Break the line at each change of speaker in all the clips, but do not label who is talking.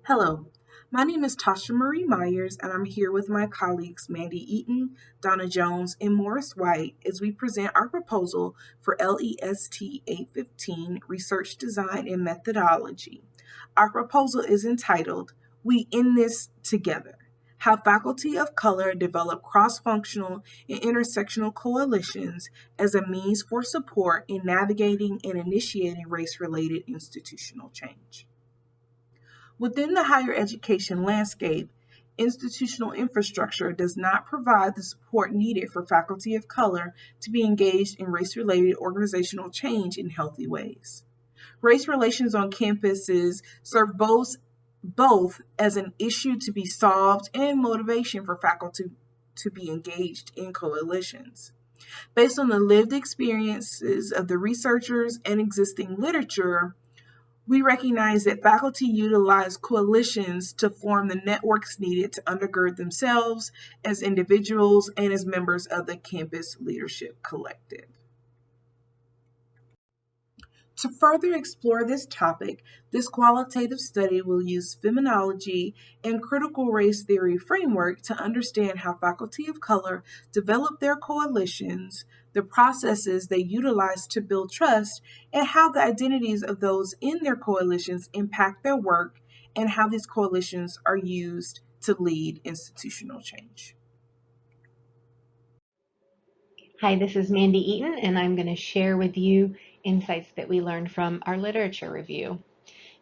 Hello, my name is Tasha Marie Myers, and I'm here with my colleagues Mandy Eaton, Dawna Jones, and Morris White as we present our proposal for LEST 815 Research Design and Methodology. Our proposal is entitled We In This Together: How Faculty of Color Develop Cross-Functional and Intersectional Coalitions as a Means for Support in Navigating and Initiating Race-Related Institutional Change. Within the higher education landscape, institutional infrastructure does not provide the support needed for faculty of color to be engaged in race-related organizational change in healthy ways. Race relations on campuses serve both as an issue to be solved and motivation for faculty to be engaged in coalitions. Based on the lived experiences of the researchers and existing literature, we recognize that faculty utilize coalitions to form the networks needed to undergird themselves as individuals and as members of the campus leadership collective. To further explore this topic, this qualitative study will use feminology and critical race theory framework to understand how faculty of color develop their coalitions, the processes they utilize to build trust, and how the identities of those in their coalitions impact their work, and how these coalitions are used to lead institutional change.
Hi, this is Mandy Eaton, and I'm going to share with you insights that we learned from our literature review.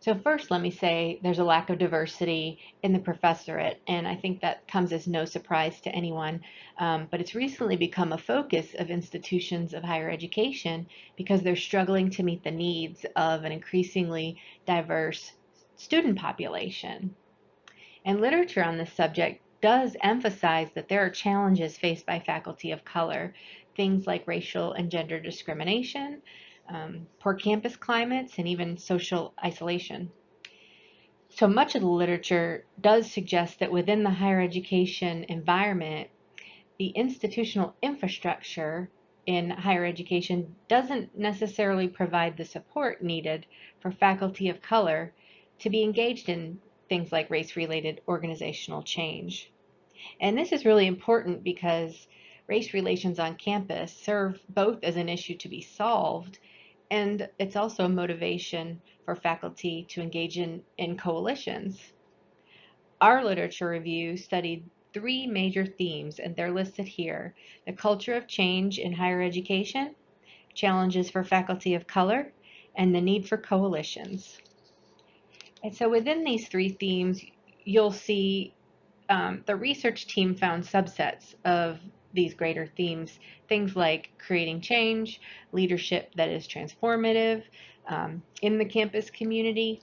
So first, let me say there's a lack of diversity in the professorate, and I think that comes as no surprise to anyone, but it's recently become a focus of institutions of higher education because they're struggling to meet the needs of an increasingly diverse student population. And literature on this subject does emphasize that there are challenges faced by faculty of color, things like racial and gender discrimination, poor campus climates, and even social isolation. So much of the literature does suggest that within the higher education environment, the institutional infrastructure in higher education doesn't necessarily provide the support needed for faculty of color to be engaged in things like race-related organizational change. And this is really important because race relations on campus serve both as an issue to be solved, and it's also a motivation for faculty to engage in coalitions. Our literature review studied three major themes, and they're listed here: the culture of change in higher education, challenges for faculty of color, and the need for coalitions. And so within these three themes, you'll see the research team found subsets of these greater themes, things like creating change, leadership that is transformative in the campus community,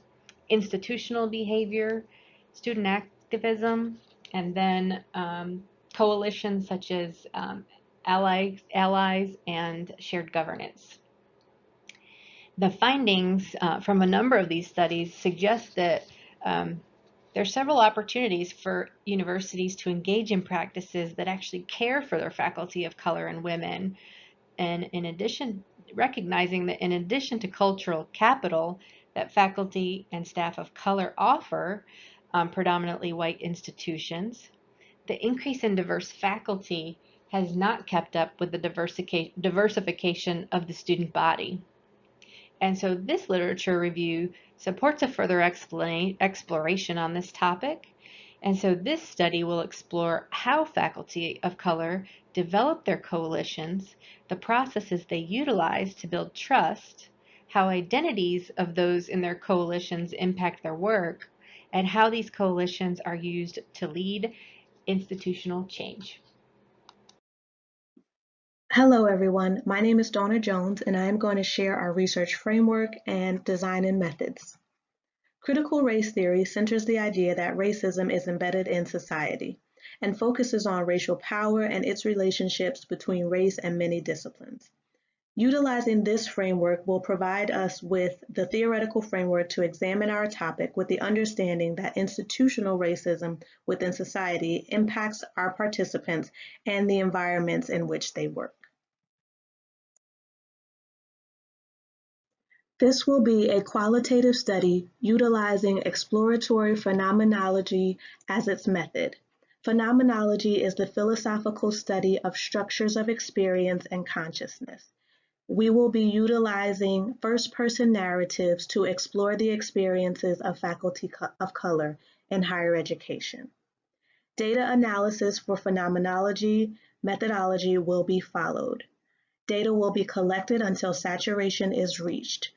institutional behavior, student activism, and then coalitions such as allies and shared governance. The findings from a number of these studies suggest that there are several opportunities for universities to engage in practices that actually care for their faculty of color and women. And in addition, recognizing that in addition to cultural capital that faculty and staff of color offer predominantly white institutions, the increase in diverse faculty has not kept up with the diversification of the student body. And so this literature review supports a further exploration on this topic. And so this study will explore how faculty of color develop their coalitions, the processes they utilize to build trust, how identities of those in their coalitions impact their work, and how these coalitions are used to lead institutional change.
Hello, everyone. My name is Dawna Jones, and I am going to share our research framework and design and methods. Critical race theory centers the idea that racism is embedded in society and focuses on racial power and its relationships between race and many disciplines. Utilizing this framework will provide us with the theoretical framework to examine our topic with the understanding that institutional racism within society impacts our participants and the environments in which they work. This will be a qualitative study utilizing exploratory phenomenology as its method. Phenomenology is the philosophical study of structures of experience and consciousness. We will be utilizing first-person narratives to explore the experiences of faculty of color in higher education. Data analysis for phenomenology methodology will be followed. Data will be collected until saturation is reached,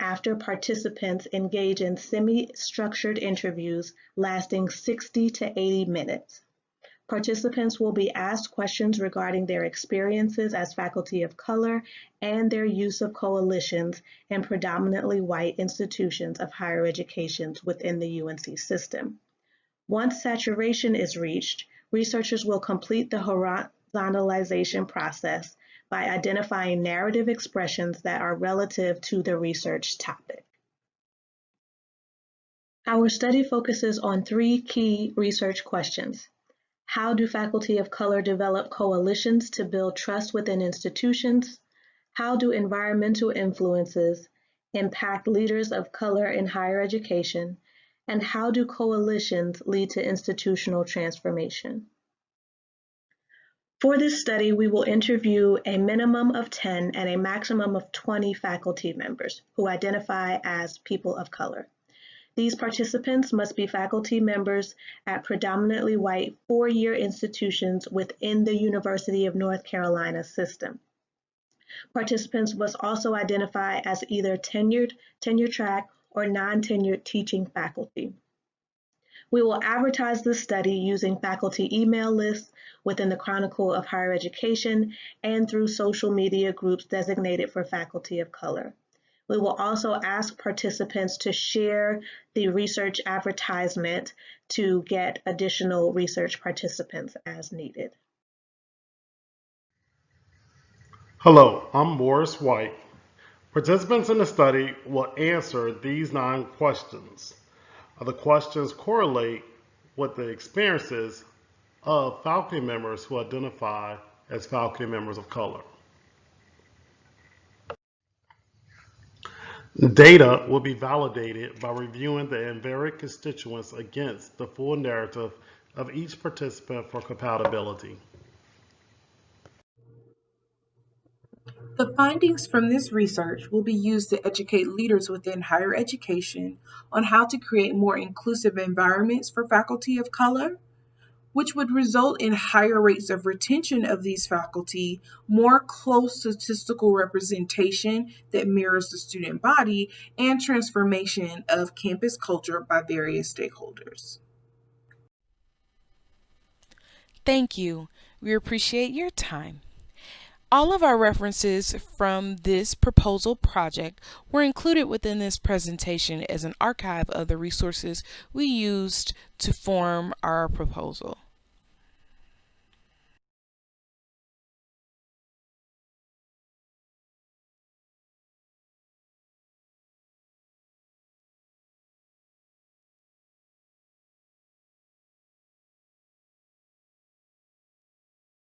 after participants engage in semi-structured interviews lasting 60 to 80 minutes. Participants will be asked questions regarding their experiences as faculty of color and their use of coalitions in predominantly white institutions of higher education within the UNC system. Once saturation is reached, researchers will complete the horizontalization process by identifying narrative expressions that are relative to the research topic. Our study focuses on three key research questions. How do faculty of color develop coalitions to build trust within institutions? How do environmental influences impact leaders of color in higher education? And how do coalitions lead to institutional transformation? For this study, we will interview a minimum of 10 and a maximum of 20 faculty members who identify as people of color. These participants must be faculty members at predominantly white four-year institutions within the University of North Carolina system. Participants must also identify as either tenured, tenure track, or non-tenured teaching faculty. We will advertise this study using faculty email lists within the Chronicle of Higher Education and through social media groups designated for faculty of color. We will also ask participants to share the research advertisement to get additional research participants as needed.
Hello, I'm Morris White. Participants in the study will answer these 9 questions. The questions correlate with the experiences of faculty members who identify as faculty members of color. Data will be validated by reviewing the invariant constituents against the full narrative of each participant for compatibility.
The findings from this research will be used to educate leaders within higher education on how to create more inclusive environments for faculty of color, which would result in higher rates of retention of these faculty, more close statistical representation that mirrors the student body, and transformation of campus culture by various stakeholders.
Thank you. We appreciate your time. All of our references from this proposal project were included within this presentation as an archive of the resources we used to form our proposal.